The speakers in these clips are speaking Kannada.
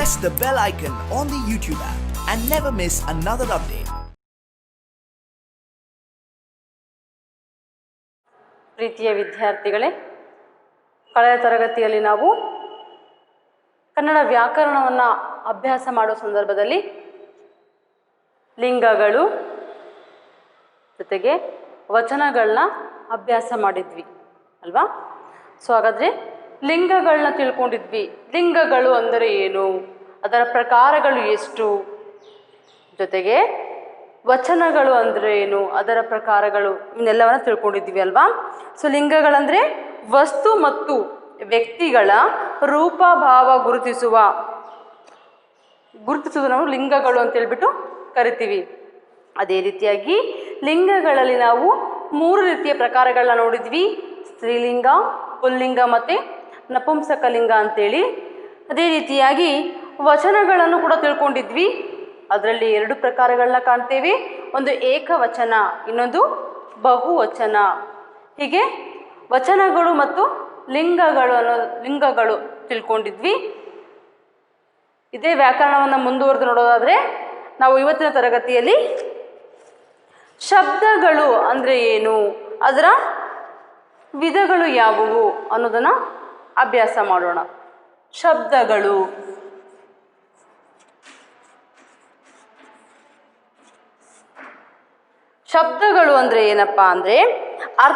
press the bell icon on the YouTube app and never miss another update. ಪ್ರೀತಿಯ ವಿದ್ಯಾರ್ಥಿಗಳೇ, ಕಳೆದ ತರಗತಿಯಲ್ಲಿ ನಾವು ಕನ್ನಡ ವ್ಯಾಕರಣವನ್ನು ಅಭ್ಯಾಸ ಮಾಡುವ ಸಂದರ್ಭದಲ್ಲಿ ಲಿಂಗಗಳು ಜೊತೆಗೆ ವಚನಗಳನ್ನ ಅಭ್ಯಾಸ ಮಾಡಿದ್ವಿ ಅಲ್ವಾ? ಸೊ ಹಾಗಾದರೆ ಲಿಂಗಗಳನ್ನ ತಿಳ್ಕೊಂಡಿದ್ವಿ. ಲಿಂಗಗಳು ಅಂದರೆ ಏನು, ಅದರ ಪ್ರಕಾರಗಳು ಎಷ್ಟು, ಜೊತೆಗೆ ವಚನಗಳು ಅಂದರೆ ಏನು, ಅದರ ಪ್ರಕಾರಗಳು, ಇವನ್ನೆಲ್ಲವನ್ನು ತಿಳ್ಕೊಂಡಿದ್ವಿ ಅಲ್ವಾ? ಸೊ ಲಿಂಗಗಳಂದರೆ ವಸ್ತು ಮತ್ತು ವ್ಯಕ್ತಿಗಳ ರೂಪ ಭಾವ ಗುರುತಿಸುವುದು ನಾವು ಲಿಂಗಗಳು ಅಂತೇಳ್ಬಿಟ್ಟು ಕರಿತೀವಿ. ಅದೇ ರೀತಿಯಾಗಿ ಲಿಂಗಗಳಲ್ಲಿ ನಾವು 3 ರೀತಿಯ ಪ್ರಕಾರಗಳನ್ನ ನೋಡಿದ್ವಿ. ಸ್ತ್ರೀಲಿಂಗ, ಪುಲ್ಲಿಂಗ ಮತ್ತು ನಪುಂಸಕಲಿಂಗ ಅಂತೇಳಿ. ಅದೇ ರೀತಿಯಾಗಿ ವಚನಗಳನ್ನು ಕೂಡ ತಿಳ್ಕೊಂಡಿದ್ವಿ. ಅದರಲ್ಲಿ 2 ಪ್ರಕಾರಗಳನ್ನ ಕಾಣ್ತೇವೆ. ಒಂದು ಏಕವಚನ, ಇನ್ನೊಂದು ಬಹುವಚನ. ಹೀಗೆ ವಚನಗಳು ಮತ್ತು ಲಿಂಗಗಳು ತಿಳ್ಕೊಂಡಿದ್ವಿ. ಇದೇ ವ್ಯಾಕರಣವನ್ನು ಮುಂದುವರೆದು ನೋಡೋದಾದರೆ ನಾವು ಇವತ್ತಿನ ತರಗತಿಯಲ್ಲಿ ಶಬ್ದಗಳು ಅಂದರೆ ಏನು, ಅದರ ವಿಧಗಳು ಯಾವುವು ಅನ್ನೋದನ್ನು ಅಭ್ಯಾಸ ಮಾಡೋಣ. ಶಬ್ದಗಳು ಅಂದರೆ ಏನಪ್ಪ ಅಂದರೆ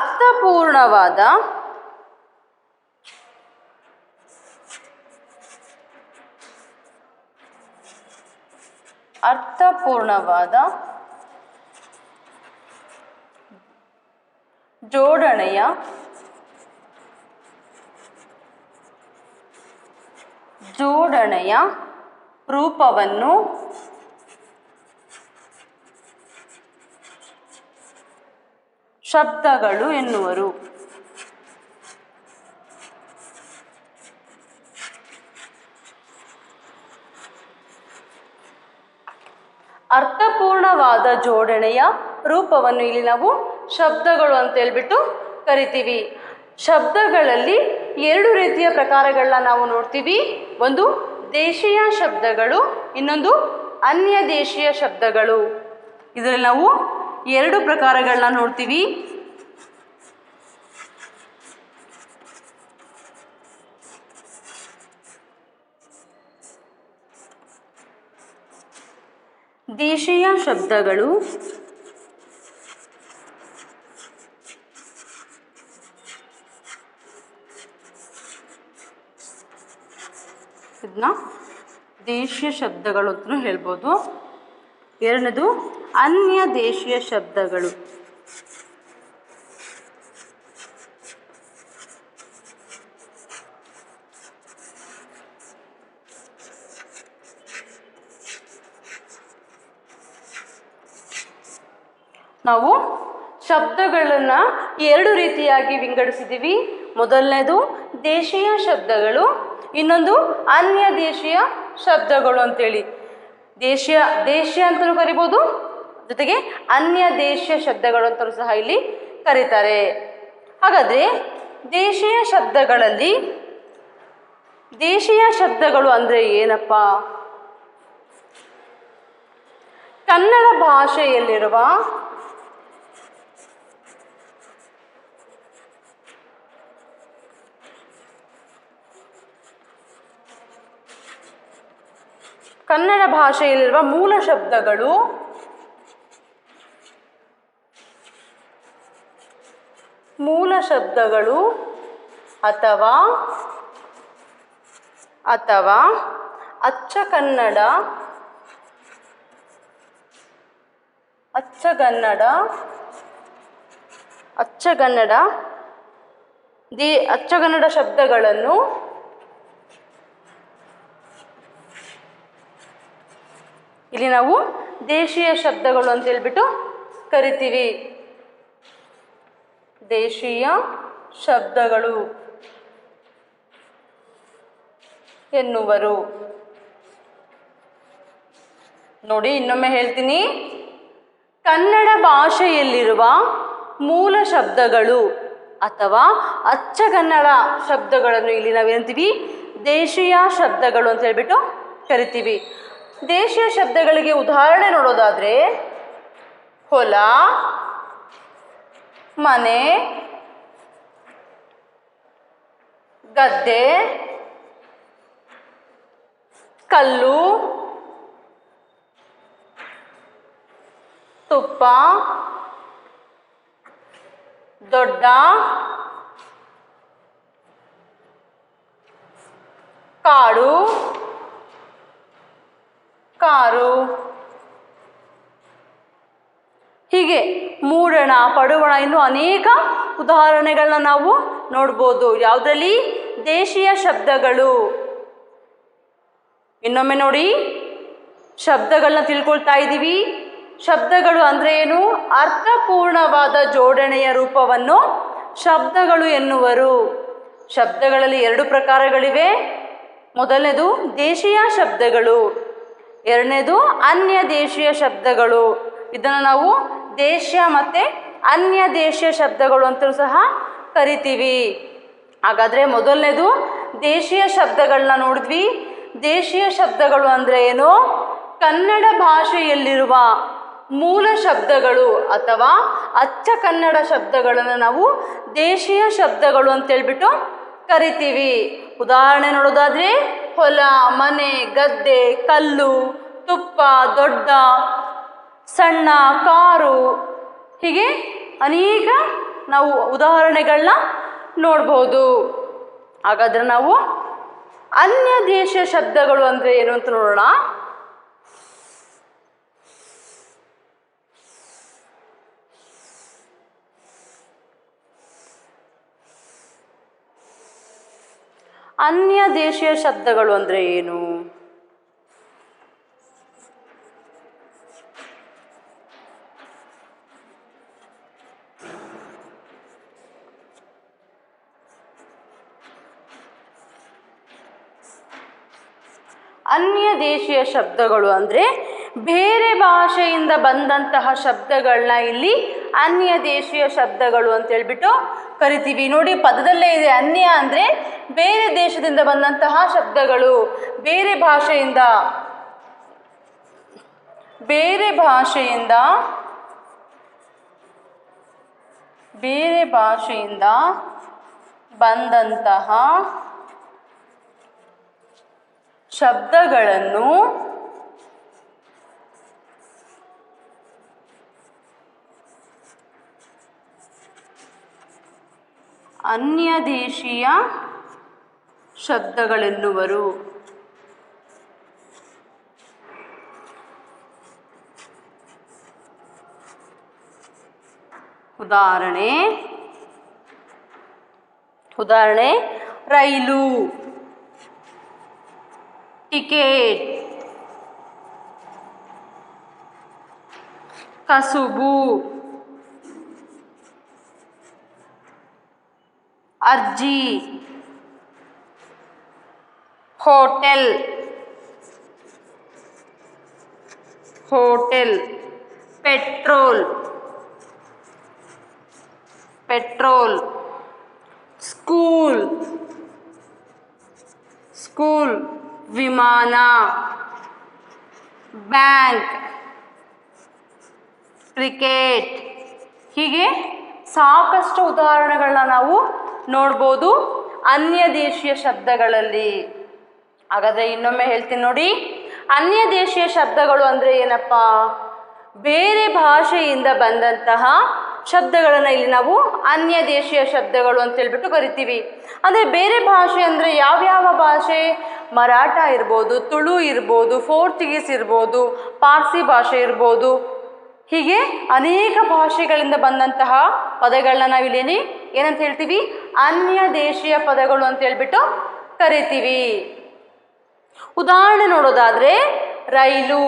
ಅರ್ಥಪೂರ್ಣವಾದ ಜೋಡಣೆಯ ರೂಪವನ್ನು ಶಬ್ದಗಳು ಎನ್ನುವರು. ಅರ್ಥಪೂರ್ಣವಾದ ಜೋಡಣೆಯ ರೂಪವನ್ನು ಇಲ್ಲಿ ನಾವು ಶಬ್ದಗಳು ಅಂತ ಹೇಳ್ಬಿಟ್ಟು ಕರಿತೀವಿ. ಶಬ್ದಗಳಲ್ಲಿ 2 ರೀತಿಯ ಪ್ರಕಾರಗಳನ್ನ ನಾವು ನೋಡ್ತೀವಿ. ಒಂದು ದೇಶೀಯ ಶಬ್ದಗಳು, ಇನ್ನೊಂದು ಅನ್ಯ ದೇಶೀಯ ಶಬ್ದಗಳು. ಇದರಲ್ಲಿ ನಾವು 2 ಪ್ರಕಾರಗಳನ್ನ ನೋಡ್ತೀವಿ. ದೇಶೀಯ ಶಬ್ದಗಳು ಇದನ್ನ ದೇಶೀಯ ಶಬ್ದಗಳು ಅಂತಲೂ ಹೇಳ್ಬೋದು. ಎರಡನೇದು ಅನ್ಯ ದೇಶೀಯ ಶಬ್ದಗಳು. ನಾವು ಶಬ್ದಗಳನ್ನು 2 ರೀತಿಯಾಗಿ ವಿಂಗಡಿಸಿದ್ದೀವಿ. ಮೊದಲನೇದು ದೇಶೀಯ ಶಬ್ದಗಳು, ಇನ್ನೊಂದು ಅನ್ಯ ದೇಶೀಯ ಶಬ್ದಗಳು ಅಂತೇಳಿ. ದೇಶೀಯ ಅಂತಲೂ ಕರಿಬೋದು, ಜೊತೆಗೆ ಅನ್ಯ ದೇಶೀಯ ಶಬ್ದಗಳು ಅಂತಲೂ ಸಹ ಇಲ್ಲಿ ಕರೀತಾರೆ. ಹಾಗಾದರೆ ದೇಶೀಯ ಶಬ್ದಗಳು ಅಂದರೆ ಏನಪ್ಪ? ಕನ್ನಡ ಭಾಷೆಯಲ್ಲಿರುವ ಮೂಲ ಶಬ್ದಗಳು ಅಥವಾ ಅಚ್ಚಗನ್ನಡ ಶಬ್ದಗಳನ್ನು ಇಲ್ಲಿ ನಾವು ದೇಶೀಯ ಶಬ್ದಗಳು ಅಂತ ಹೇಳ್ಬಿಟ್ಟು ಕರಿತೀವಿ. ದೇಶೀಯ ಶಬ್ದಗಳು ಎನ್ನುವರು. ನೋಡಿ, ಇನ್ನೊಮ್ಮೆ ಹೇಳ್ತೀನಿ. ಕನ್ನಡ ಭಾಷೆಯಲ್ಲಿರುವ ಮೂಲ ಶಬ್ದಗಳು ಅಥವಾ ಅಚ್ಚಗನ್ನಡ ಶಬ್ದಗಳನ್ನು ಇಲ್ಲಿ ನಾವೇಂತೀವಿ ದೇಶೀಯ ಶಬ್ದಗಳು ಅಂತ ಹೇಳ್ಬಿಟ್ಟು ಕರಿತೀವಿ. ದೇಶೀಯ ಶಬ್ದಗಳಿಗೆ ಉದಾಹರಣೆ ನೋಡೋದಾದರೆ ಹೊಲ, ಮನೆ, ಗದ್ದೆ, ಕಲ್ಲು, ತುಪ್ಪ, ದೊಡ್ಡ, ಕಾಡು, ಕಾರು. ಹೀಗೆ ಮೂಡಣ, ಪಡುವಣ ಇನ್ನೂ ಅನೇಕ ಉದಾಹರಣೆಗಳನ್ನ ನಾವು ನೋಡ್ಬೋದು. ಯಾವುದರಲ್ಲಿ? ದೇಶೀಯ ಶಬ್ದಗಳು. ಇನ್ನೊಮ್ಮೆ ನೋಡಿ, ಶಬ್ದಗಳನ್ನ ತಿಳ್ಕೊಳ್ತಾ ಇದ್ದೀವಿ. ಶಬ್ದಗಳು ಅಂದರೆ ಏನು? ಅರ್ಥಪೂರ್ಣವಾದ ಜೋಡಣೆಯ ರೂಪವನ್ನು ಶಬ್ದಗಳು ಎನ್ನುವರು. ಶಬ್ದಗಳಲ್ಲಿ 2 ಪ್ರಕಾರಗಳಿವೆ. ಮೊದಲನೇದು ದೇಶೀಯ ಶಬ್ದಗಳು, ಎರಡನೇದು ಅನ್ಯ ದೇಶೀಯ ಶಬ್ದಗಳು. ಇದನ್ನು ನಾವು ದೇಶೀಯ ಮತ್ತು ಅನ್ಯ ದೇಶೀಯ ಶಬ್ದಗಳು ಅಂತಲೂ ಸಹ ಕರಿತೀವಿ. ಹಾಗಾದರೆ ಮೊದಲನೇದು ದೇಶೀಯ ಶಬ್ದಗಳನ್ನ ನೋಡಿದ್ವಿ. ದೇಶೀಯ ಶಬ್ದಗಳು ಅಂದರೆ ಏನು? ಕನ್ನಡ ಭಾಷೆಯಲ್ಲಿರುವ ಮೂಲ ಶಬ್ದಗಳು ಅಥವಾ ಅಚ್ಚ ಕನ್ನಡ ಶಬ್ದಗಳನ್ನು ನಾವು ದೇಶೀಯ ಶಬ್ದಗಳು ಅಂತೇಳ್ಬಿಟ್ಟು ಕರಿತೀವಿ. ಉದಾಹರಣೆ ನೋಡೋದಾದರೆ ಹೊಲ, ಮನೆ, ಗದ್ದೆ, ಕಲ್ಲು, ತುಪ್ಪ, ದೊಡ್ಡ, ಸಣ್ಣ, ಕಾರು, ಹೀಗೆ ಅನೇಕ ನಾವು ಉದಾಹರಣೆಗಳನ್ನ ನೋಡ್ಬೋದು. ಹಾಗಾದರೆ ನಾವು ಅನ್ಯ ದೇಶೀಯ ಶಬ್ದಗಳು ಅಂದರೆ ಏನು ಅಂತ ನೋಡೋಣ. ಅನ್ಯ ದೇಶೀಯ ಶಬ್ದಗಳು ಅಂದರೆ ಏನು? ಅನ್ಯ ದೇಶೀಯ ಶಬ್ದಗಳು ಅಂದರೆ ಬೇರೆ ಭಾಷೆಯಿಂದ ಬಂದಂತಹ ಶಬ್ದಗಳನ್ನ ಇಲ್ಲಿ ಅನ್ಯ ದೇಶೀಯ ಶಬ್ದಗಳು ಅಂತೇಳ್ಬಿಟ್ಟು ಕರಿತೀವಿ. ನೋಡಿ, ಪದದಲ್ಲೇ ಇದೆ. ಅನ್ಯ ಅಂದರೆ ಬೇರೆ ದೇಶದಿಂದ ಬಂದಂತಹ ಶಬ್ದಗಳು. ಬೇರೆ ಭಾಷೆಯಿಂದ ಬಂದಂತಹ ಶಬ್ದಗಳನ್ನು ಅನ್ಯ ದೇಶೀಯ ಶಬ್ದಗಳೆನ್ನುವರು. ಉದಾಹರಣೆ ರೈಲು, ಟಿಕೆಟ್, ಕಸುಬು, ಅರ್ಜಿ, ಹೋಟೆಲ್, ಪೆಟ್ರೋಲ್, ಸ್ಕೂಲ್, ವಿಮಾನ, ಬ್ಯಾಂಕ್, ಕ್ರಿಕೆಟ್, ಹೀಗೆ ಸಾಕಷ್ಟು ಉದಾಹರಣೆಗಳನ್ನ ನಾವು ನೋಡ್ಬೋದು ಅನ್ಯ ದೇಶೀಯ ಶಬ್ದಗಳಲ್ಲಿ. ಹಾಗಾದರೆ ಇನ್ನೊಮ್ಮೆ ಹೇಳ್ತೀನಿ ನೋಡಿ. ಅನ್ಯ ದೇಶೀಯ ಶಬ್ದಗಳು ಅಂದರೆ ಏನಪ್ಪ? ಬೇರೆ ಭಾಷೆಯಿಂದ ಬಂದಂತಹ ಶಬ್ದಗಳನ್ನು ಇಲ್ಲಿ ನಾವು ಅನ್ಯ ದೇಶೀಯ ಶಬ್ದಗಳು ಅಂತೇಳ್ಬಿಟ್ಟು ಕರಿತೀವಿ. ಅಂದರೆ ಬೇರೆ ಭಾಷೆ ಅಂದರೆ ಯಾವ್ಯಾವ ಭಾಷೆ? ಮರಾಠ ಇರ್ಬೋದು, ತುಳು ಇರ್ಬೋದು, ಪೋರ್ಚುಗೀಸ್ ಇರ್ಬೋದು, ಪಾರ್ಸಿ ಭಾಷೆ ಇರ್ಬೋದು. ಹೀಗೆ ಅನೇಕ ಭಾಷೆಗಳಿಂದ ಬಂದಂತಹ ಪದಗಳನ್ನ ನಾವಿಲ್ಲಿ ಏನಂತ ಹೇಳ್ತೀವಿ? ಅನ್ಯ ದೇಶೀಯ ಪದಗಳು ಅಂತ ಹೇಳ್ಬಿಟ್ಟು ಕರಿತೀವಿ. ಉದಾಹರಣೆ ನೋಡೋದಾದರೆ ರೈಲು,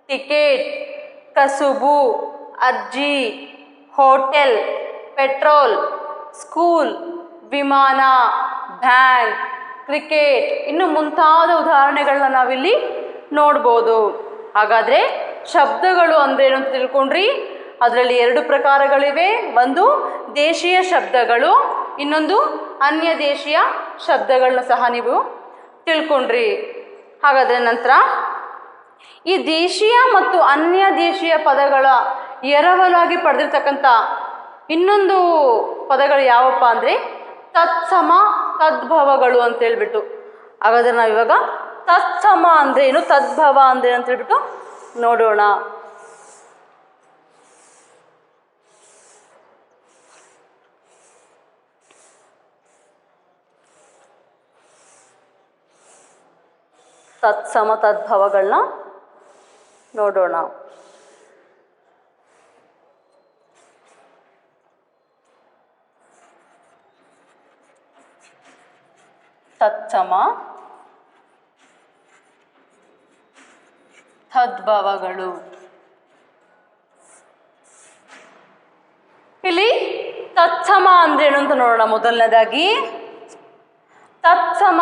ಟಿಕೆಟ್, ಕಸುಬು, ಅರ್ಜಿ, ಹೋಟೆಲ್, ಪೆಟ್ರೋಲ್, ಸ್ಕೂಲ್, ವಿಮಾನ, ಬ್ಯಾಂಕ್, ಕ್ರಿಕೆಟ್, ಇನ್ನು ಮುಂತಾದ ಉದಾಹರಣೆಗಳನ್ನ ನಾವಿಲ್ಲಿ ನೋಡ್ಬೋದು. ಹಾಗಾದರೆ ಶಬ್ದಗಳು ಅಂದ್ರೇನು ಅಂತ ತಿಳ್ಕೊಂಡ್ರಿ? ಅದರಲ್ಲಿ 2 ಪ್ರಕಾರಗಳಿವೆ. ಒಂದು ದೇಶೀಯ ಶಬ್ದಗಳು, ಇನ್ನೊಂದು ಅನ್ಯ ದೇಶೀಯ ಶಬ್ದಗಳನ್ನ ಸಹ ನೀವು ತಿಳ್ಕೊಂಡ್ರಿ. ಹಾಗಾದರೆ ನಂತರ ಈ ದೇಶೀಯ ಮತ್ತು ಅನ್ಯ ದೇಶೀಯ ಪದಗಳ ಎರವಲಾಗಿ ಪಡೆದಿರ್ತಕ್ಕಂಥ ಇನ್ನೊಂದು ಪದಗಳು ಯಾವಪ್ಪ ಅಂದರೆ ತತ್ಸಮ ತದ್ಭವಗಳು ಅಂತೇಳ್ಬಿಟ್ಟು. ಹಾಗಾದರೆ ನಾವಿವಾಗ ತತ್ಸಮ ಅಂದರೆ ಏನು, ತದ್ಭವ ಅಂದರೆ ಅಂತೇಳ್ಬಿಟ್ಟು ನೋಡೋಣ. ತತ್ಸಮ ತದ್ಭವಗಳನ್ನ ನೋಡೋಣ. ತತ್ಸಮ ತದ್ಭವಗಳು. ಇಲ್ಲಿ ತತ್ಸಮ ಅಂದ್ರೇನು ಅಂತ ನೋಡೋಣ. ಮೊದಲನೇದಾಗಿ ತತ್ಸಮ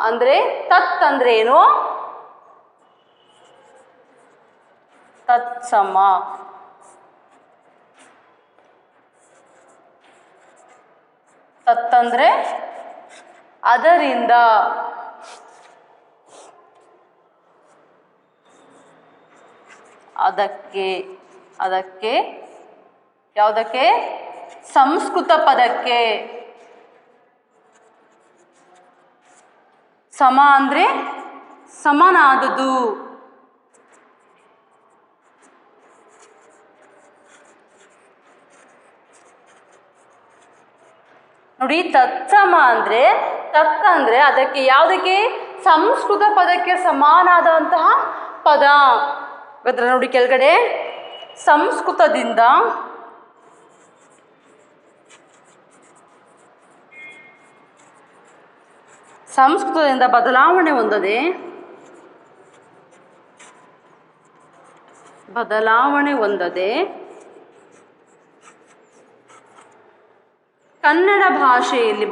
ಅಂದ್ರೆ ತತ್ ಅಂದ್ರೆ ಏನು, ತತ್ಸಮ ತತ್ತಂದ್ರೆ ಅದರಿಂದ, ಅದಕ್ಕೆ ಅದಕ್ಕೆ ಯಾವುದಕ್ಕೆ, ಸಂಸ್ಕೃತ ಪದಕ್ಕೆ. ಸಮ ಅಂದರೆ ಸಮನಾದುದು. ನೋಡಿ, ತತ್ಸಮ ಅಂದರೆ ತತ್ ಅಂದರೆ ಅದಕ್ಕೆ, ಯಾವುದಕ್ಕೆ, ಸಂಸ್ಕೃತ ಪದಕ್ಕೆ ಸಮಾನಾದಂತಹ ಪದ. ಅದರ ನೋಡಿ ಕೆಳಗಡೆ ಸಂಸ್ಕೃತದಿಂದ ಬದಲಾವಣೆ ಹೊಂದದೆ ಕನ್ನಡ ಭಾಷೆಯಲ್ಲಿ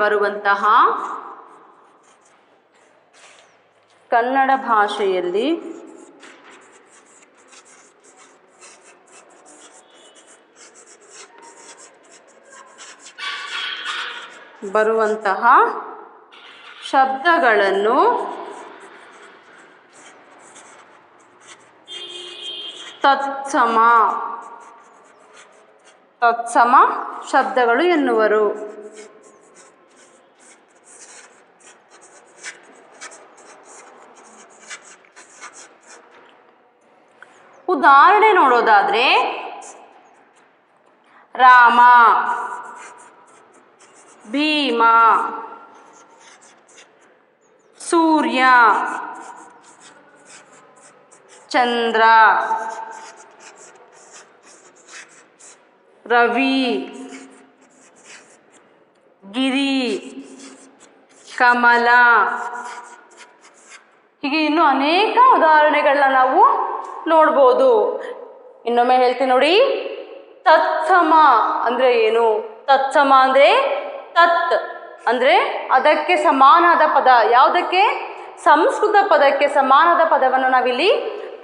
ಬರುವಂತಹ ಶಬ್ದಗಳನ್ನು ತತ್ಸಮ ಶಬ್ದಗಳು ಎನ್ನುವರು. ಉದಾಹರಣೆ ನೋಡೋದಾದ್ರೆ ರಾಮ, ಭೀಮ, ಸೂರ್ಯ, ಚಂದ್ರ, ರವಿ, ಗಿರಿ, ಕಮಲ, ಹೀಗೆ ಇನ್ನೂ ಅನೇಕ ಉದಾಹರಣೆಗಳನ್ನ ನಾವು ನೋಡ್ಬೋದು. ಇನ್ನೊಮ್ಮೆ ಹೇಳ್ತೀನಿ ನೋಡಿ, ತತ್ಸಮ ಅಂದರೆ ಏನು? ತತ್ಸಮ ಅಂದರೆ ತತ್ ಅಂದರೆ ಅದಕ್ಕೆ ಸಮಾನಾದ ಪದ. ಯಾವುದಕ್ಕೆ? ಸಂಸ್ಕೃತ ಪದಕ್ಕೆ ಸಮಾನದ ಪದವನ್ನು ನಾವಿಲ್ಲಿ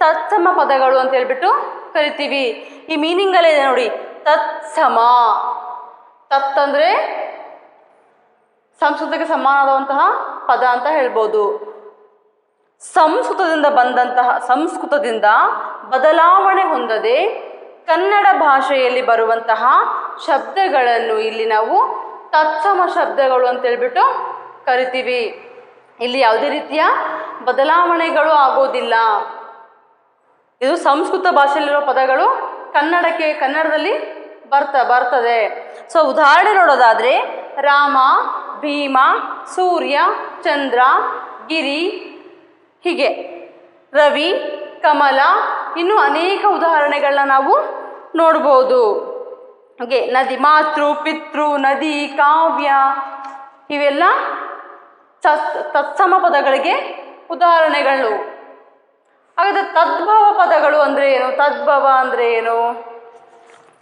ತತ್ಸಮ ಪದಗಳು ಅಂತ ಹೇಳ್ಬಿಟ್ಟು ಕರಿತೀವಿ. ಈ ಮೀನಿಂಗಲ್ಲೇ ಇದೆ ನೋಡಿ, ತತ್ಸಮ. ತತ್ ಅಂದರೆ ಸಂಸ್ಕೃತಕ್ಕೆ ಸಮಾನವಾದಂತಹ ಪದ ಅಂತ ಹೇಳ್ಬೋದು. ಸಂಸ್ಕೃತದಿಂದ ಬದಲಾವಣೆ ಹೊಂದದೆ ಕನ್ನಡ ಭಾಷೆಯಲ್ಲಿ ಬರುವಂತಹ ಶಬ್ದಗಳನ್ನು ಇಲ್ಲಿ ನಾವು ತತ್ಸಮ ಶಬ್ದಗಳು ಅಂತೇಳ್ಬಿಟ್ಟು ಕರಿತೀವಿ. ಇಲ್ಲಿ ಯಾವುದೇ ರೀತಿಯ ಬದಲಾವಣೆಗಳು ಆಗೋದಿಲ್ಲ. ಇದು ಸಂಸ್ಕೃತ ಭಾಷೆಯಲ್ಲಿರೋ ಪದಗಳು ಕನ್ನಡದಲ್ಲಿ ಬರ್ತದೆ. ಸೊ ಉದಾಹರಣೆ ನೋಡೋದಾದರೆ ರಾಮ, ಭೀಮ, ಸೂರ್ಯ, ಚಂದ್ರ, ಗಿರಿ, ಹೀಗೆ ರವಿ, ಕಮಲ, ಇನ್ನೂ ಅನೇಕ ಉದಾಹರಣೆಗಳನ್ನ ನಾವು ನೋಡ್ಬೋದು. ಹಾಗೆ ನದಿ, ಮಾತೃ, ಪಿತೃ, ನದಿ, ಕಾವ್ಯ, ಇವೆಲ್ಲ ತತ್ಸಮ ಪದಗಳಿಗೆ ಉದಾಹರಣೆಗಳು. ಹಾಗಾದರೆ ತದ್ಭವ ಪದಗಳು ಅಂದರೆ ಏನು? ತದ್ಭವ ಅಂದರೆ ಏನು?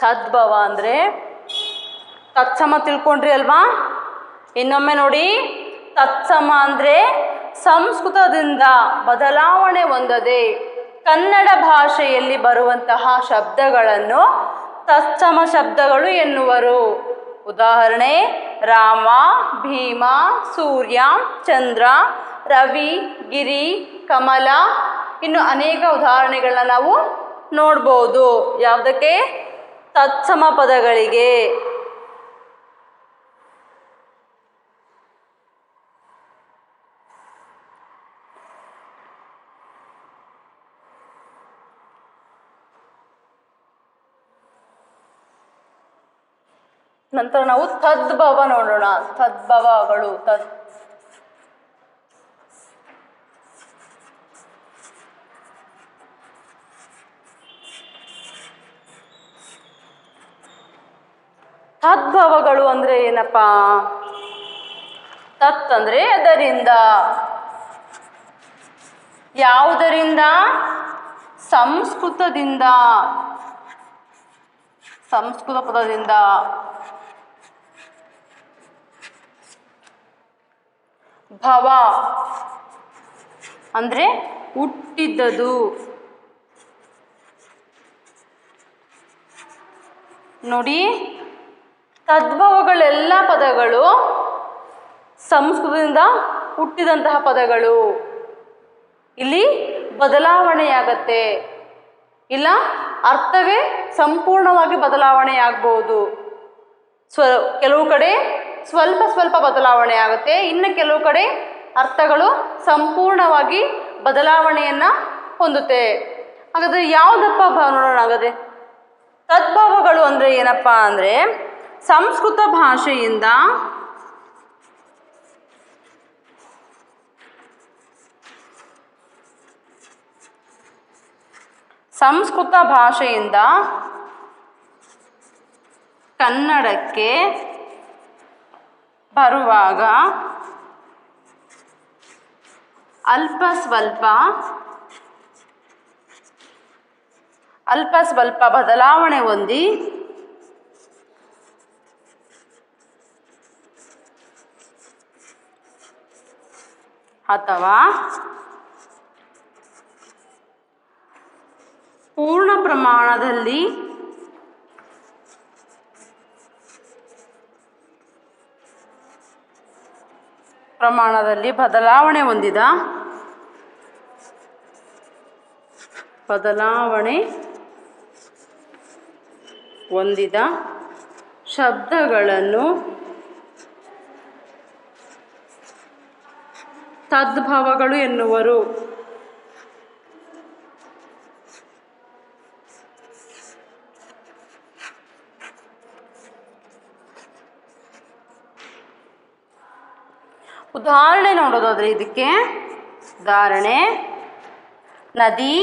ತದ್ಭವ ಅಂದರೆ ತತ್ಸಮ ತಿಳ್ಕೊಂಡ್ರಿ ಅಲ್ವಾ? ಇನ್ನೊಮ್ಮೆ ನೋಡಿ, ತತ್ಸಮ ಅಂದರೆ ಸಂಸ್ಕೃತದಿಂದ ಬದಲಾವಣೆ ಹೊಂದದೆ ಕನ್ನಡ ಭಾಷೆಯಲ್ಲಿ ಬರುವಂತಹ ಶಬ್ದಗಳನ್ನು ತತ್ಸಮ ಶಬ್ದಗಳು ಎನ್ನುವರು. ಉದಾಹರಣೆ ರಾಮ, ಭೀಮ, ಸೂರ್ಯ, ಚಂದ್ರ, ರವಿ, ಗಿರಿ, ಕಮಲ, ಇನ್ನು ಅನೇಕ ಉದಾಹರಣೆಗಳನ್ನ ನಾವು ನೋಡ್ಬೋದು. ಯಾವುದಕ್ಕೆ? ತತ್ಸಮ ಪದಗಳಿಗೆ. ನಂತರ ನಾವು ತದ್ಭವ ನೋಡೋಣ. ತದ್ಭವಗಳು. ತದ್ಭವಗಳು ಅಂದ್ರೆ ಏನಪ್ಪ? ತತ್ ಅಂದ್ರೆ ಅದರಿಂದ. ಯಾವುದರಿಂದ? ಸಂಸ್ಕೃತದಿಂದ. ಸಂಸ್ಕೃತ ಪದದಿಂದ. ಭವ ಅಂದ್ರೆ ಹುಟ್ಟಿದ್ದದು. ನೋಡಿ, ತದ್ಭವಗಳೆಲ್ಲ ಪದಗಳು ಸಂಸ್ಕೃತದಿಂದ ಹುಟ್ಟಿದಂತಹ ಪದಗಳು. ಇಲ್ಲಿ ಬದಲಾವಣೆಯಾಗತ್ತೆ, ಇಲ್ಲ ಅರ್ಥವೇ ಸಂಪೂರ್ಣವಾಗಿ ಬದಲಾವಣೆಯಾಗಬಹುದು. ಕೆಲವು ಕಡೆ ಸ್ವಲ್ಪ ಸ್ವಲ್ಪ ಬದಲಾವಣೆ ಆಗುತ್ತೆ, ಇನ್ನು ಕೆಲವು ಕಡೆ ಅರ್ಥಗಳು ಸಂಪೂರ್ಣವಾಗಿ ಬದಲಾವಣೆಯನ್ನು ಹೊಂದುತ್ತೆ. ಹಾಗಾದರೆ ಯಾವುದಪ್ಪ ನೋಡೋಣ. ಹಾಗಾದರೆ ತದ್ಭವಗಳು ಅಂದರೆ ಏನಪ್ಪ ಅಂದರೆ ಸಂಸ್ಕೃತ ಭಾಷೆಯಿಂದ ಕನ್ನಡಕ್ಕೆ ಬರುವಾಗ ಅಲ್ಪ ಸ್ವಲ್ಪ ಬದಲಾವಣೆ ಹೊಂದಿ ಅಥವಾ ಪೂರ್ಣ ಪ್ರಮಾಣದಲ್ಲಿ ಬದಲಾವಣೆ ಹೊಂದಿದ ಶಬ್ದಗಳನ್ನು ತದ್ಭವಗಳು ಎನ್ನುವರು. ಉದಾಹರಣೆ ನೋಡೋದಾದ್ರೆ ಇದಕ್ಕೆ ಉದಾಹರಣೆ: ನದಿ,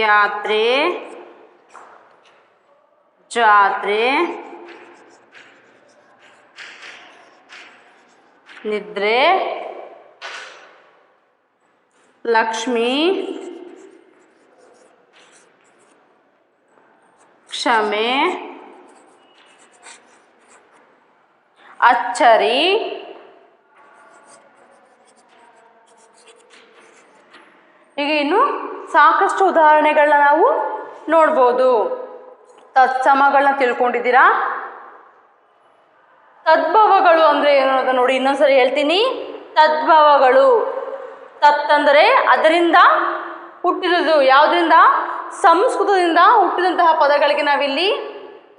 ಯಾತ್ರೆ, ಜಾತ್ರೆ, ನಿದ್ರೆ, ಲಕ್ಷ್ಮಿ, ಕ್ಷಮೆ, ಅಚ್ಚರಿ, ಹೀಗೆ ಇನ್ನು ಸಾಕಷ್ಟು ಉದಾಹರಣೆಗಳನ್ನ ನಾವು ನೋಡ್ಬೋದು. ತತ್ಸಮಗಳನ್ನ ತಿಳ್ಕೊಂಡಿದ್ದೀರಾ? ತದ್ಭವಗಳು ಅಂದರೆ ಏನು ಅಂತ ನೋಡಿ ಇನ್ನೊಂದ್ಸರಿ ಹೇಳ್ತೀನಿ. ತದ್ಭವಗಳು, ತತ್ ಅಂದರೆ ಅದರಿಂದ ಹುಟ್ಟಿದುದು. ಯಾವುದರಿಂದ? ಸಂಸ್ಕೃತದಿಂದ ಹುಟ್ಟಿದಂತಹ ಪದಗಳಿಗೆ ನಾವಿಲ್ಲಿ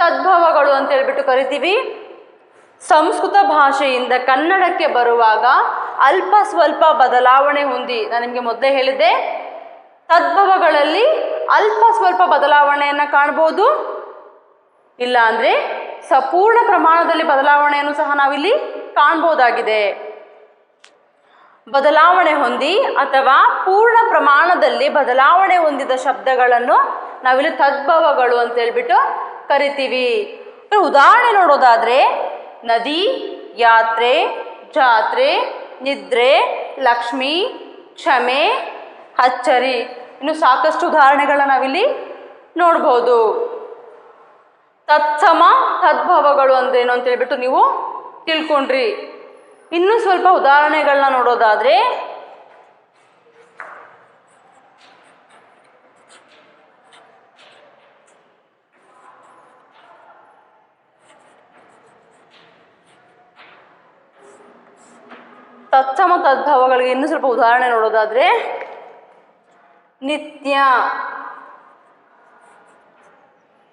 ತದ್ಭವಗಳು ಅಂತ ಹೇಳ್ಬಿಟ್ಟು ಕರಿತೀವಿ. ಸಂಸ್ಕೃತ ಭಾಷೆಯಿಂದ ಕನ್ನಡಕ್ಕೆ ಬರುವಾಗ ಅಲ್ಪ ಸ್ವಲ್ಪ ಬದಲಾವಣೆ ಹೊಂದಿ, ನಾನು ನಿಮಗೆ ಮೊದಲೇ ಹೇಳಿದ್ದೆ, ತದ್ಭವಗಳಲ್ಲಿ ಅಲ್ಪ ಸ್ವಲ್ಪ ಬದಲಾವಣೆಯನ್ನು ಕಾಣ್ಬೋದು, ಇಲ್ಲ ಅಂದರೆ ಸಂಪೂರ್ಣ ಪ್ರಮಾಣದಲ್ಲಿ ಬದಲಾವಣೆಯನ್ನು ಸಹ ನಾವಿಲ್ಲಿ ಕಾಣ್ಬೋದಾಗಿದೆ. ಬದಲಾವಣೆ ಹೊಂದಿ ಅಥವಾ ಪೂರ್ಣ ಪ್ರಮಾಣದಲ್ಲಿ ಬದಲಾವಣೆ ಹೊಂದಿದ ಶಬ್ದಗಳನ್ನು ನಾವಿಲ್ಲಿ ತದ್ಭವಗಳು ಅಂತ ಹೇಳ್ಬಿಟ್ಟು ಕರಿತೀವಿ. ಉದಾಹರಣೆ ನೋಡೋದಾದರೆ ನದಿ, ಯಾತ್ರೆ, ಜಾತ್ರೆ, ನಿದ್ರೆ, ಲಕ್ಷ್ಮಿ, ಕ್ಷಮೆ, ಅಚ್ಚರಿ, ಇನ್ನು ಸಾಕಷ್ಟು ಉದಾಹರಣೆಗಳನ್ನ ನಾವಿಲ್ಲಿ ನೋಡ್ಬೋದು. ತತ್ಸಮ ತದ್ಭವಗಳು ಅಂದ್ರೇನು ಅಂತ ಹೇಳ್ಬಿಟ್ಟು ನೀವು ತಿಳ್ಕೊಂಡ್ರಿ. ಇನ್ನೂ ಸ್ವಲ್ಪ ಉದಾಹರಣೆಗಳನ್ನ ನೋಡೋದಾದರೆ ತತ್ಸಮ ತದ್ಭವಗಳಿಗೆ ಇನ್ನೂ ಸ್ವಲ್ಪ ಉದಾಹರಣೆ ನೋಡೋದಾದರೆ ನಿತ್ಯ,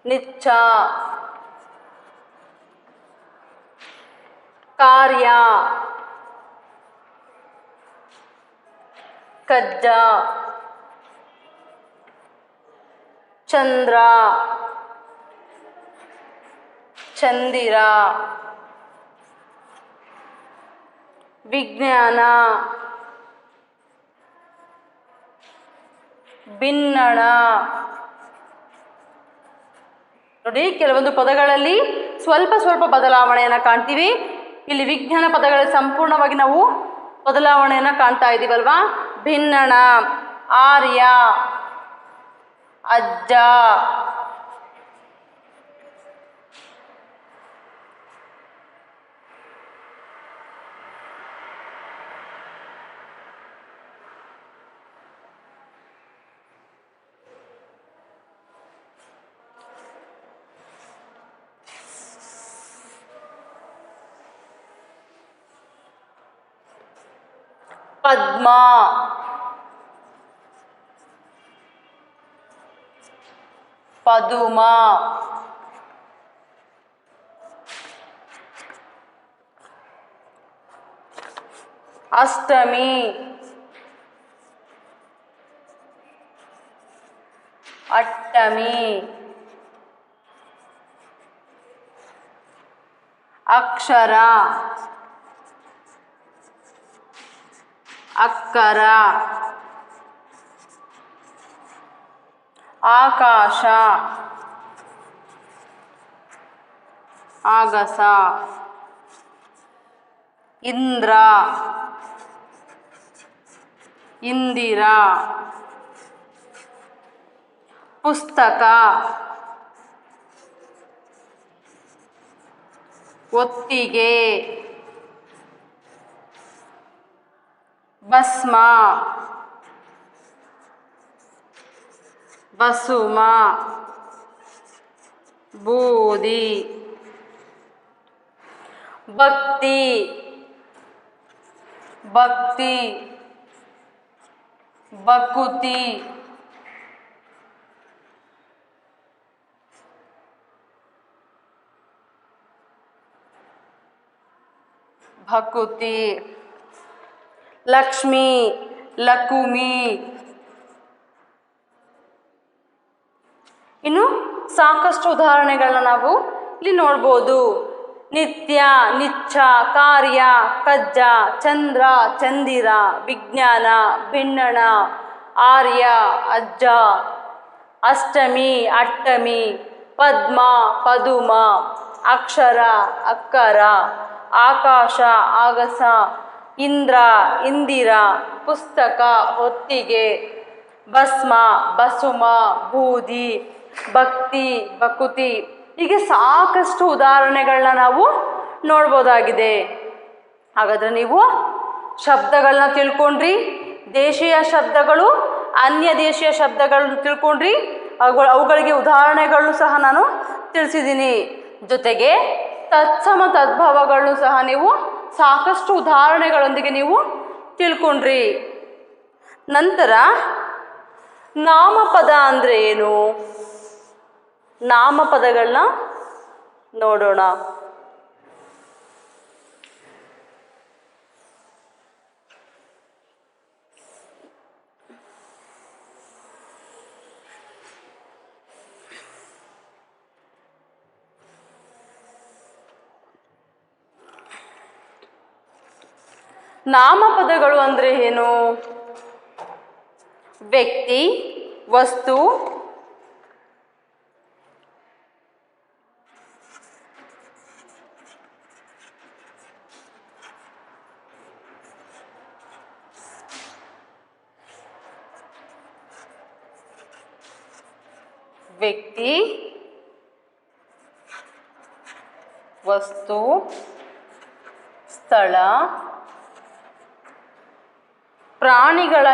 ನಿಚ್ಚ, ಕಾರ್ಯ, ಕಜ್ಜ, ಚಂದ್ರ, ಚಂದಿರ, ವಿಜ್ಞಾನ, ಭಿನ್ನಣ. ನೋಡಿ, ಕೆಲವೊಂದು ಪದಗಳಲ್ಲಿ ಸ್ವಲ್ಪ ಸ್ವಲ್ಪ ಬದಲಾವಣೆಯನ್ನು ಕಾಣ್ತೀವಿ. ಇಲ್ಲಿ ವಿಜ್ಞಾನ ಪದಗಳಲ್ಲಿ ಸಂಪೂರ್ಣವಾಗಿ ನಾವು ಬದಲಾವಣೆಯನ್ನು ಕಾಣ್ತಾ ಇದ್ದೀವಲ್ವಾ. ಭಿನ್ನಣ, ಆರ್ಯ, ಅಜ್ಜ, ಪದ್ಮ, ಪದುಮ, ಅಷ್ಟಮಿ, ಅಟ್ಟಮಿ, ಅಕ್ಷರ, ಅಕ್ಕರ, ಆಕಾಶ, ಆಗಸ, ಇಂದ್ರ, ಇಂದಿರ, ಪುಸ್ತಕ, ಒತ್ತಿಗೆ, ಭಸ್ಮ, ಬಸುಮ, ಬೂದಿ, ಭಕ್ತಿ, ಭಕ್ತಿ, ಭಕುತಿ, ಭಕುತಿ, ಲಕ್ಷ್ಮಿ, ಲಕುಮಿ. ಇನ್ನು ಸಾಕಷ್ಟು ಉದಾಹರಣೆಗಳನ್ನ ನಾವು ಇಲ್ಲಿ ನೋಡ್ಬೋದು. ನಿತ್ಯ, ನಿಚ್ಚ, ಕಾರ್ಯ, ಕಜ್ಜ, ಚಂದ್ರ, ಚಂದಿರ, ವಿಜ್ಞಾನ, ಭಿನ್ನಣ, ಆರ್ಯ, ಅಜ್ಜ, ಅಷ್ಟಮಿ, ಅಟ್ಟಮಿ, ಪದ್ಮ, ಪದುಮ, ಅಕ್ಷರ, ಅಕ್ಕರ, ಆಕಾಶ, ಆಗಸ, ಇಂದ್ರ, ಇಂದಿರ, ಪುಸ್ತಕ, ಹೊತ್ತಿಗೆ, ಭಸ್ಮ, ಬಸುಮ, ಬೂದಿ, ಭಕ್ತಿ, ಭಕುತಿ. ಹೀಗೆ ಸಾಕಷ್ಟು ಉದಾಹರಣೆಗಳನ್ನ ನಾವು ನೋಡ್ಬೋದಾಗಿದೆ. ಹಾಗಾದರೆ ನೀವು ಶಬ್ದಗಳನ್ನ ತಿಳ್ಕೊಂಡ್ರಿ, ದೇಶೀಯ ಶಬ್ದಗಳು, ಅನ್ಯ ದೇಶೀಯ ಶಬ್ದಗಳನ್ನು ತಿಳ್ಕೊಂಡ್ರಿ, ಅವುಗಳಿಗೆ ಉದಾಹರಣೆಗಳನ್ನು ಸಹ ನಾನು ತಿಳಿಸಿದ್ದೀನಿ. ಜೊತೆಗೆ ತತ್ಸಮ ತದ್ಭವಗಳನ್ನು ಸಹ ನೀವು ಸಾಕಷ್ಟು ಉದಾಹರಣೆಗಳೊಂದಿಗೆ ನೀವು ತಿಳ್ಕೊಂಡ್ರಿ. ನಂತರ ನಾಮಪದ ಅಂದರೆ ಏನು? ನಾಮಪದಗಳನ್ನ ನೋಡೋಣ. ನಾಮಪದಗಳು ಅಂದರೆ ಏನು? ವ್ಯಕ್ತಿ, ವಸ್ತು, ವ್ಯಕ್ತಿ, ವಸ್ತು, ಸ್ಥಳ, ಪ್ರಾಣಿಗಳ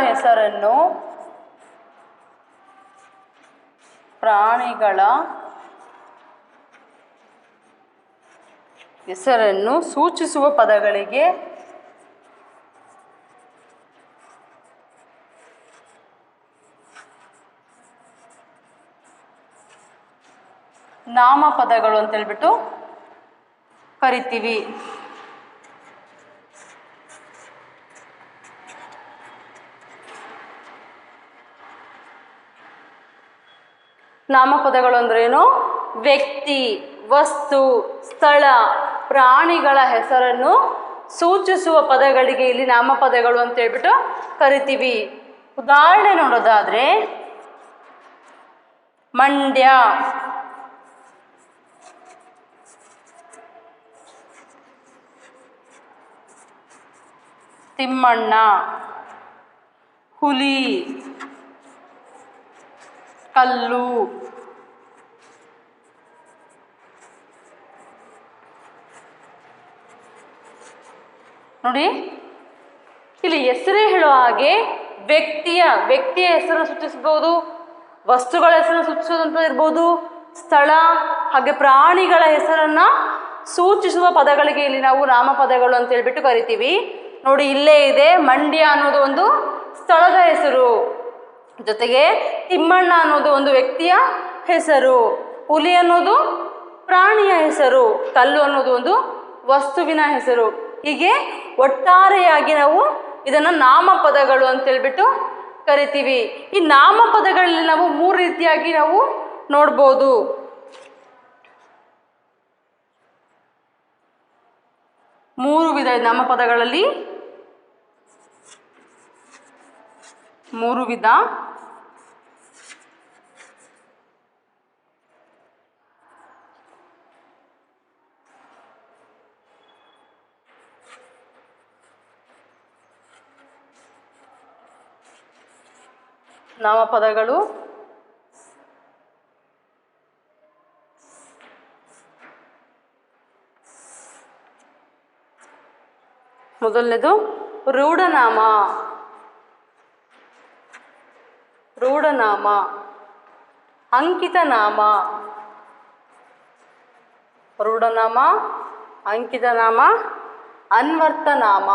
ಹೆಸರನ್ನು ಸೂಚಿಸುವ ಪದಗಳಿಗೆ ನಾಮಪದಗಳು ಅಂತ ಹೇಳ್ಬಿಟ್ಟು ಕರಿತೀವಿ. ನಾಮಪದಗಳು ಅಂದ್ರೇನು? ವ್ಯಕ್ತಿ, ವಸ್ತು, ಸ್ಥಳ, ಪ್ರಾಣಿಗಳ ಹೆಸರನ್ನು ಸೂಚಿಸುವ ಪದಗಳಿಗೆ ಇಲ್ಲಿ ನಾಮಪದಗಳು ಅಂತ ಹೇಳ್ಬಿಟ್ಟು ಕರಿತೀವಿ. ಉದಾಹರಣೆ ನೋಡೋದಾದ್ರೆ ಮಂಡ್ಯ, ತಿಮ್ಮಣ್ಣ, ಹುಲಿ, ಕಲ್ಲು, ನೋಡಿ ಇಲ್ಲಿ ಹೆಸರೇ ಹೇಳೋ ಹಾಗೆ ವ್ಯಕ್ತಿಯ ಹೆಸರನ್ನು ಸೂಚಿಸಬಹುದು, ವಸ್ತುಗಳ ಹೆಸರನ್ನು ಸೂಚಿಸೋದಂತ ಇರ್ಬೋದು, ಸ್ಥಳ ಹಾಗೆ ಪ್ರಾಣಿಗಳ ಹೆಸರನ್ನ ಸೂಚಿಸುವ ಪದಗಳಿಗೆ ಇಲ್ಲಿ ನಾವು ನಾಮಪದಗಳು ಅಂತ ಹೇಳ್ಬಿಟ್ಟು ಕರಿತೀವಿ. ನೋಡಿ ಇಲ್ಲೇ ಇದೆ, ಮಂಡ್ಯ ಅನ್ನೋದು ಒಂದು ಸ್ಥಳದ ಹೆಸರು, ಜೊತೆಗೆ ತಿಮ್ಮಣ್ಣ ಅನ್ನೋದು ಒಂದು ವ್ಯಕ್ತಿಯ ಹೆಸರು, ಹುಲಿ ಅನ್ನೋದು ಪ್ರಾಣಿಯ ಹೆಸರು, ಕಲ್ಲು ಅನ್ನೋದು ಒಂದು ವಸ್ತುವಿನ ಹೆಸರು. ಹೀಗೆ ಒಟ್ಟಾರೆಯಾಗಿ ನಾವು ಇದನ್ನು ನಾಮಪದಗಳು ಅಂತೇಳ್ಬಿಟ್ಟು ಕರಿತೀವಿ. ಈ ನಾಮಪದಗಳಲ್ಲಿ ನಾವು 3 ರೀತಿಯಾಗಿ ನಾವು ನೋಡ್ಬೋದು. ಮೂರು ವಿಧ ನಾಮಪದಗಳಲ್ಲಿ 3 ವಿಧ. ನಾಮಪದಗಳು ಮೊದಲನೇದು ರೂಢನಾಮ. ರೂಢನಾಮ, ಅಂಕಿತನಾಮ. ರೂಢನಾಮ, ಅಂಕಿತನಾಮ, ಅನ್ವರ್ತನಾಮ.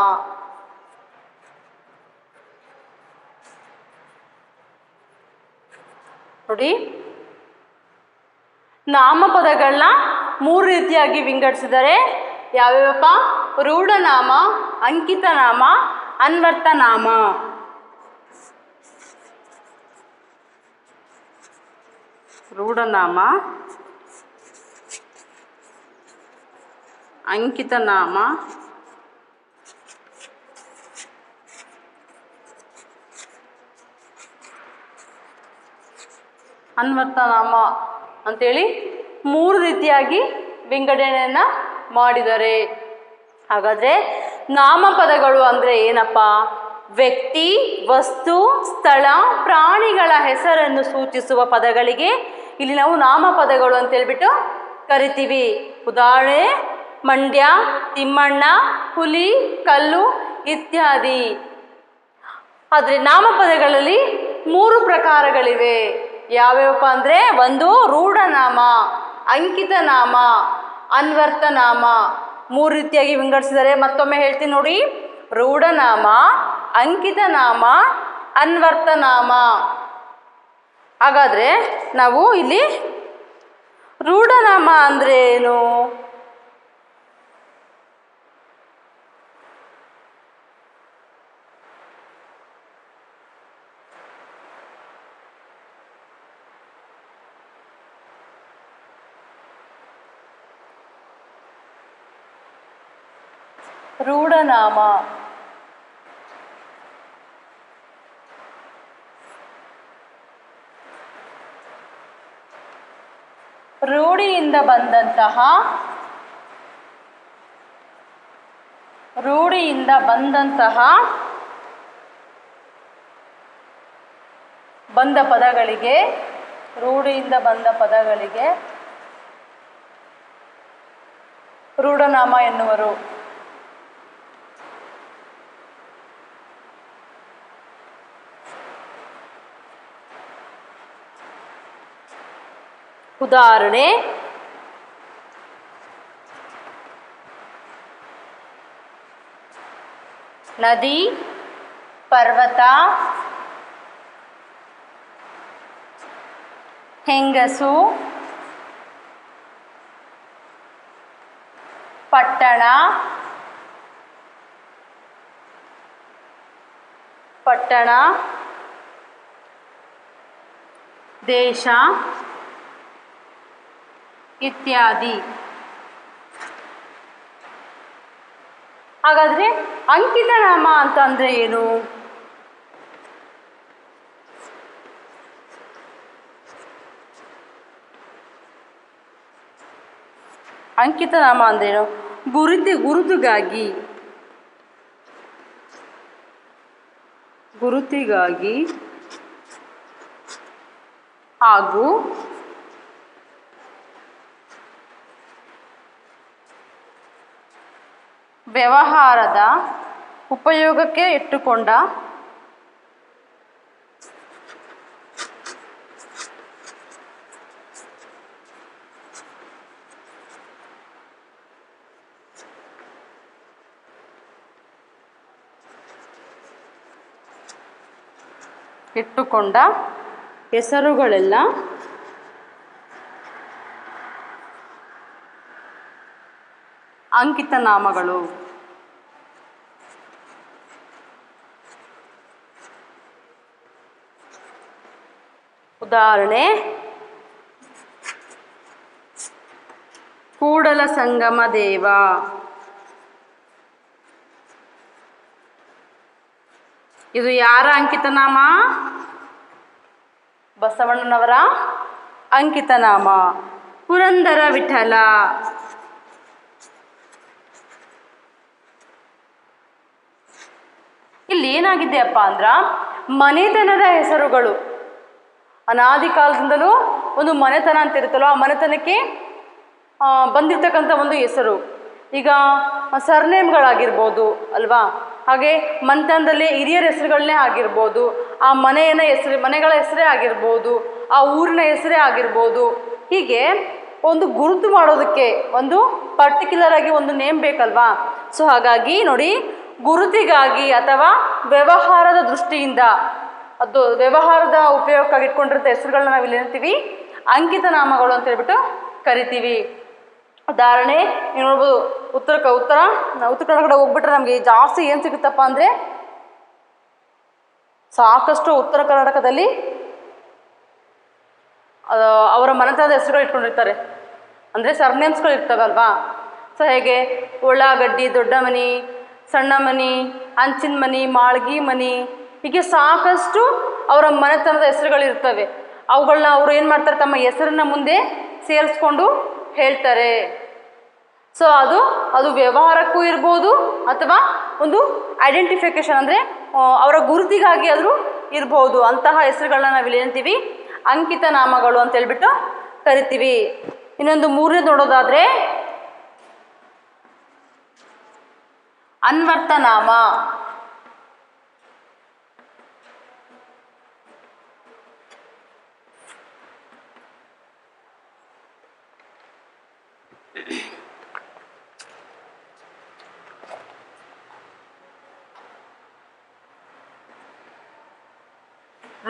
ನೋಡಿ ನಾಮಪದಗಳನ್ನ 3 ರೀತಿಯಾಗಿ ವಿಂಗಡಿಸಿದರೆ ಯಾವ್ಯಾವಪ್ಪ? ರೂಢನಾಮ, ಅಂಕಿತನಾಮ, ಅನ್ವರ್ತನಾಮ. ರೂಢನಾಮ, ಅಂಕಿತನಾಮ, ಅನ್ವರ್ತನಾಮ ಅಂತೇಳಿ 3 ರೀತಿಯಾಗಿ ವಿಂಗಡಣೆಯನ್ನು ಮಾಡಿದ್ದಾರೆ. ಹಾಗಾದರೆ ನಾಮಪದಗಳು ಅಂದರೆ ಏನಪ್ಪ? ವ್ಯಕ್ತಿ, ವಸ್ತು, ಸ್ಥಳ, ಪ್ರಾಣಿಗಳ ಹೆಸರನ್ನು ಸೂಚಿಸುವ ಪದಗಳಿಗೆ ಇಲ್ಲಿ ನಾವು ನಾಮಪದಗಳು ಅಂತೇಳ್ಬಿಟ್ಟು ಕರಿತೀವಿ. ಉದಾಹರಣೆ ಮಂಡ್ಯ, ತಿಮ್ಮಣ್ಣ, ಹುಲಿ, ಕಲ್ಲು ಇತ್ಯಾದಿ. ಆದರೆ ನಾಮಪದಗಳಲ್ಲಿ 3 ಪ್ರಕಾರಗಳಿವೆ. ಯಾವ್ಯಾವಪ್ಪ ಅಂದರೆ, ಒಂದು ರೂಢನಾಮ, ಅಂಕಿತನಾಮ, ಅನ್ವರ್ತನಾಮ. 3 ರೀತಿಯಾಗಿ ವಿಂಗಡಿಸಿದರೆ ಮತ್ತೊಮ್ಮೆ ಹೇಳ್ತೀನಿ ನೋಡಿ. ರೂಢನಾಮ, ಅಂಕಿತನಾಮ, ಅನ್ವರ್ತನಾಮ. ಹಾಗಾದರೆ ನಾವು ಇಲ್ಲಿ ರೂಢನಾಮ ಅಂದರೆ ಏನು? ರೂಢನಾಮ ರೂಢಿಯಿಂದ ಬಂದಂತಹ ಬಂದ ಪದಗಳಿಗೆ, ರೂಢಿಯಿಂದ ಬಂದ ಪದಗಳಿಗೆ ರೂಢನಾಮ ಎನ್ನುವರು. ಉದಾಹರಣೆ ನದಿ, ಪರ್ವತ, ಹೆಂಗಸು, ಪಟ್ಟಣ, ಪಟ್ಟಣ, ದೇಶ ಇತ್ಯಾದಿ. ಹಾಗಾದರೆ ಅಂಕಿತ ನಾಮ ಅಂತ ಅಂದರೆ ಏನು? ಅಂಕಿತ ನಾಮ ಅಂದ್ರೇನು? ಗುರುತಿಗಾಗಿ ಹಾಗೂ ವ್ಯವಹಾರದ ಉಪಯೋಗಕ್ಕೆ ಇಟ್ಟುಕೊಂಡ ಹೆಸರುಗಳೆಲ್ಲ ಅಂಕಿತ ನಾಮಗಳು. ಉದಾಹರಣೆ, ಕೂಡಲ ಸಂಗಮ ದೇವ, ಇದು ಯಾರ ಅಂಕಿತ ನಾಮ? ಬಸವಣ್ಣನವರ ಅಂಕಿತ ನಾಮ. ಪುರಂದರ ವಿಠಲ, ಇಲ್ಲಿ ಏನಾಗಿದೆಯಪ್ಪ ಅಂದ್ರ ಮನೆತನದ ಹೆಸರುಗಳು. ಅನಾದಿ ಕಾಲದಿಂದಲೂ ಒಂದು ಮನೆತನ ಅಂತ ಇರುತ್ತಲ್ಲೋ ಆ ಮನೆತನಕ್ಕೆ ಬಂದಿರ್ತಕ್ಕಂಥ ಒಂದು ಹೆಸರು. ಈಗ ಸರ್ನೇಮ್ಗಳಾಗಿರ್ಬೋದು ಅಲ್ವಾ, ಹಾಗೆ ಮನೆತನದಲ್ಲಿ ಹಿರಿಯರ ಹೆಸರುಗಳನ್ನೇ ಆಗಿರ್ಬೋದು, ಆ ಮನೆಗಳ ಹೆಸರೇ ಆಗಿರ್ಬೋದು, ಆ ಊರಿನ ಹೆಸರೇ ಆಗಿರ್ಬೋದು. ಹೀಗೆ ಒಂದು ಗುರುತು ಮಾಡೋದಕ್ಕೆ ಒಂದು ಪರ್ಟಿಕ್ಯುಲರ್ ಆಗಿ ಒಂದು ನೇಮ್ ಬೇಕಲ್ವಾ. ಸೊ ಹಾಗಾಗಿ ನೋಡಿ, ಗುರುತಿಗಾಗಿ ಅಥವಾ ವ್ಯವಹಾರದ ದೃಷ್ಟಿಯಿಂದ ಅದು ವ್ಯವಹಾರದ ಉಪಯೋಗಕ್ಕಾಗಿ ಇಟ್ಕೊಂಡಿರುತ್ತೆ ಹೆಸರುಗಳನ್ನ ನಾವು ಇಲ್ಲಿ ಏನಂತೀವಿ? ಅಂಕಿತ ನಾಮಗಳು ಅಂತ ಹೇಳ್ಬಿಟ್ಟು ಕರಿತೀವಿ. ಉದಾಹರಣೆ ನೀವು ನೋಡ್ಬೋದು, ಉತ್ತರ ಕನ್ನಡ ಹೋಗ್ಬಿಟ್ರೆ ನಮಗೆ ಜಾಸ್ತಿ ಏನು ಸಿಗುತ್ತಪ್ಪ ಅಂದರೆ, ಸಾಕಷ್ಟು ಉತ್ತರ ಕರ್ನಾಟಕದಲ್ಲಿ ಅವರ ಮನೆತನದ ಹೆಸರುಗಳು ಇಟ್ಕೊಂಡಿರ್ತಾರೆ, ಅಂದರೆ ಸರ್ನೇಮ್ಸ್ಗಳು ಇರ್ತವಲ್ವಾ. ಸೊ ಹೇಗೆ ಉಳ್ಳಾಗಡ್ಡಿ, ದೊಡ್ಡ ಮನಿ, ಸಣ್ಣ ಮನಿ, ಹಂಚಿನ ಮನಿ, ಮಾಳ್ಗಿ ಮನಿ, ಹೀಗೆ ಸಾಕಷ್ಟು ಅವರ ಮನೆತನದ ಹೆಸರುಗಳಿರ್ತವೆ. ಅವುಗಳನ್ನ ಅವರು ಏನು ಮಾಡ್ತಾರೆ, ತಮ್ಮ ಹೆಸರನ್ನ ಮುಂದೆ ಸೇರಿಸ್ಕೊಂಡು ಹೇಳ್ತಾರೆ. ಸೊ ಅದು ವ್ಯವಹಾರಕ್ಕೂ ಇರ್ಬೋದು ಅಥವಾ ಒಂದು ಐಡೆಂಟಿಫಿಕೇಶನ್ ಅಂದರೆ ಅವರ ಗುರುತಿಗಾಗಿ ಆದರೂ ಇರ್ಬೋದು. ಅಂತಹ ಹೆಸರುಗಳನ್ನ ನಾವಿಲ್ಲಿ ಏನಂತೀವಿ? ಅಂಕಿತ ನಾಮಗಳು ಅಂತ ಹೇಳ್ಬಿಟ್ಟು ಕರಿತೀವಿ. ಇನ್ನೊಂದು ಮೂರನೇದು ನೋಡೋದಾದರೆ ಅನ್ವರ್ಥ ನಾಮ.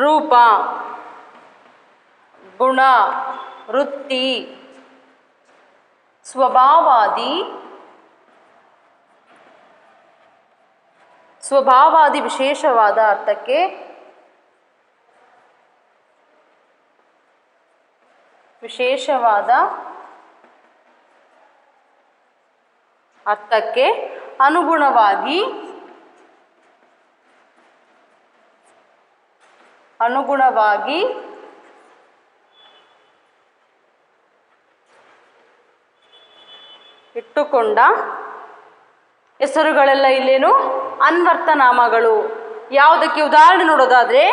ರೂಪ, ಗುಣ, ವೃತ್ತಿ, ಸ್ವಭಾವಾದಿ ವಿಶೇಷವಾದ ಅರ್ಥಕ್ಕೆ ಅನುಗುಣವಾಗಿ ಇಟ್ಟುಕೊಂಡ ಹೆಸರುಗಳೆಲ್ಲ ಇಲ್ಲೇನು? ಅನ್ವರ್ಥ ನಾಮಗಳು. ಯಾವುದಕ್ಕೆ? ಉದಾಹರಣೆ ನೋಡೋದಾದ್ರೆ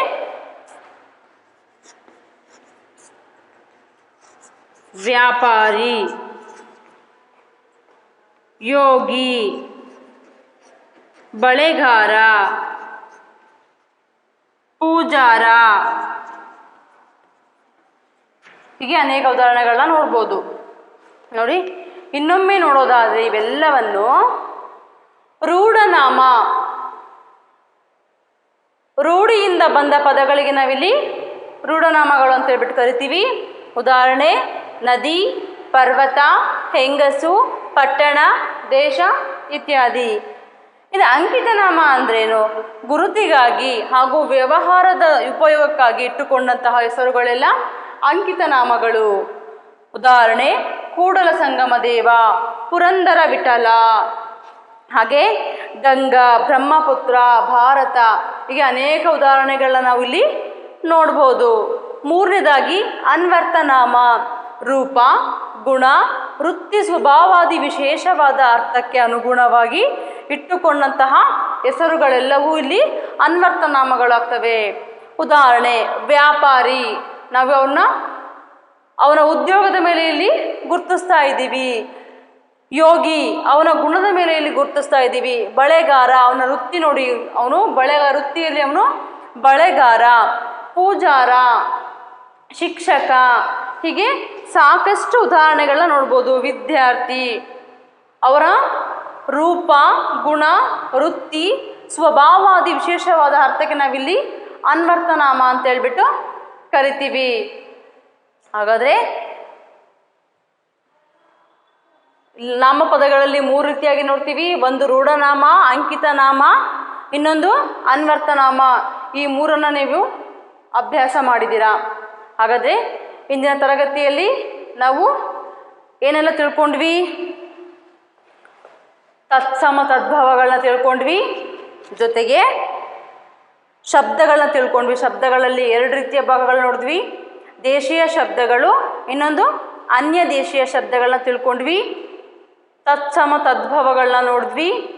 ವ್ಯಾಪಾರಿ, ಯೋಗಿ, ಬಳೆಗಾರ, ಪೂಜಾರ, ಹೀಗೆ ಅನೇಕ ಉದಾಹರಣೆಗಳನ್ನ ನೋಡ್ಬೋದು. ನೋಡಿ, ಇನ್ನೊಮ್ಮೆ ನೋಡೋದಾದರೆ ಇವೆಲ್ಲವನ್ನು ರೂಢನಾಮ, ರೂಢಿಯಿಂದ ಬಂದ ಪದಗಳಿಗೆ ನಾವಿಲ್ಲಿ ರೂಢನಾಮಗಳು ಅಂತ ಹೇಳ್ಬಿಟ್ಟು ಕರಿತೀವಿ. ಉದಾಹರಣೆ ನದಿ, ಪರ್ವತ, ಹೆಂಗಸು, ಪಟ್ಟಣ, ದೇಶ ಇತ್ಯಾದಿ. ಇನ್ನು ಅಂಕಿತನಾಮ ಅಂದ್ರೇನು? ಗುರುತಿಗಾಗಿ ಹಾಗೂ ವ್ಯವಹಾರದ ಉಪಯೋಗಕ್ಕಾಗಿ ಇಟ್ಟುಕೊಂಡಂತಹ ಹೆಸರುಗಳೆಲ್ಲ ಅಂಕಿತನಾಮಗಳು. ಉದಾಹರಣೆ ಕೂಡಲ ಸಂಗಮ ದೇವ, ಪುರಂದರ ವಿಠಲ, ಹಾಗೆ ಗಂಗಾ, ಬ್ರಹ್ಮಪುತ್ರ, ಭಾರತ, ಹೀಗೆ ಅನೇಕ ಉದಾಹರಣೆಗಳನ್ನ ನಾವು ಇಲ್ಲಿ ನೋಡ್ಬೋದು. ಮೂರನೇದಾಗಿ ಅನ್ವರ್ಥನಾಮ, ರೂಪ, ಗುಣ, ವೃತ್ತಿ, ಸ್ವಭಾವಾದಿ ವಿಶೇಷವಾದ ಅರ್ಥಕ್ಕೆ ಅನುಗುಣವಾಗಿ ಇಟ್ಟುಕೊಂಡಂತಹ ಹೆಸರುಗಳೆಲ್ಲವೂ ಇಲ್ಲಿ ಅನ್ವರ್ಥನಾಮಗಳಾಗ್ತವೆ. ಉದಾಹರಣೆ ವ್ಯಾಪಾರಿ, ನಾವು ಅವನ ಉದ್ಯೋಗದ ಮೇಲೆ ಇಲ್ಲಿ ಗುರುತಿಸ್ತಾ ಇದ್ದೀವಿ. ಯೋಗಿ, ಅವನ ಗುಣದ ಮೇಲೆ ಇಲ್ಲಿ ಗುರುತಿಸ್ತಾ ಇದ್ದೀವಿ. ಬಳೆಗಾರ, ಅವನ ವೃತ್ತಿ ನೋಡಿ, ಅವನು ವೃತ್ತಿಯಲ್ಲಿ ಅವನು ಬಳೆಗಾರ. ಪೂಜಾರ, ಶಿಕ್ಷಕ, ಹೀಗೆ ಸಾಕಷ್ಟು ಉದಾಹರಣೆಗಳನ್ನ ನೋಡ್ಬೋದು. ವಿದ್ಯಾರ್ಥಿ, ಅವರ ರೂಪ, ಗುಣ, ವೃತ್ತಿ, ಸ್ವಭಾವಾದಿ ವಿಶೇಷವಾದ ಅರ್ಥಕ್ಕೆ ನಾವಿಲ್ಲಿ ಅನ್ವರ್ಥನಾಮ ಅಂತ ಹೇಳ್ಬಿಟ್ಟು ಕರಿತೀವಿ. ಹಾಗಾದರೆ ನಾಮಪದಗಳಲ್ಲಿ ಮೂರು ರೀತಿಯಾಗಿ ನೋಡ್ತೀವಿ. ಒಂದು ರೂಢನಾಮ, ಅಂಕಿತನಾಮ, ಇನ್ನೊಂದು ಅನ್ವರ್ಥನಾಮ. ಈ ಮೂರನ್ನು ನೀವು ಅಭ್ಯಾಸ ಮಾಡಿದ್ದೀರಾ. ಹಾಗಾದರೆ ಇಂದಿನ ತರಗತಿಯಲ್ಲಿ ನಾವು ಏನೆಲ್ಲ ತಿಳ್ಕೊಂಡ್ವಿ? ತತ್ಸಮ ತದ್ಭವಗಳನ್ನ ತಿಳ್ಕೊಂಡ್ವಿ, ಜೊತೆಗೆ ಶಬ್ದಗಳನ್ನ ತಿಳ್ಕೊಂಡ್ವಿ. ಶಬ್ದಗಳಲ್ಲಿ ಎರಡು ರೀತಿಯ ಭಾಗಗಳನ್ನ ನೋಡಿದ್ವಿ. ದೇಶೀಯ ಶಬ್ದಗಳು, ಇನ್ನೊಂದು ಅನ್ಯ ದೇಶೀಯ ಶಬ್ದಗಳನ್ನ ತಿಳ್ಕೊಂಡ್ವಿ. ತತ್ಸಮ ತದ್ಭವಗಳನ್ನ ನೋಡಿದ್ವಿ.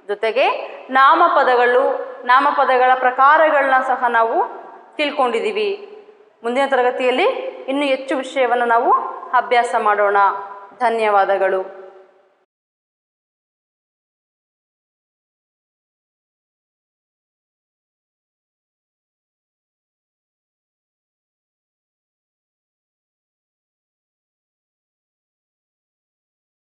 ಜೊತೆಗೆ ನಾಮಪದಗಳ ಪ್ರಕಾರಗಳನ್ನ ಸಹ ನಾವು ತಿಳ್ಕೊಂಡಿದ್ದೀವಿ. ಮುಂದಿನ ತರಗತಿಯಲ್ಲಿ ಇನ್ನೂ ಹೆಚ್ಚು ವಿಷಯವನ್ನು ನಾವು ಅಭ್ಯಾಸ ಮಾಡೋಣ. ಧನ್ಯವಾದಗಳು.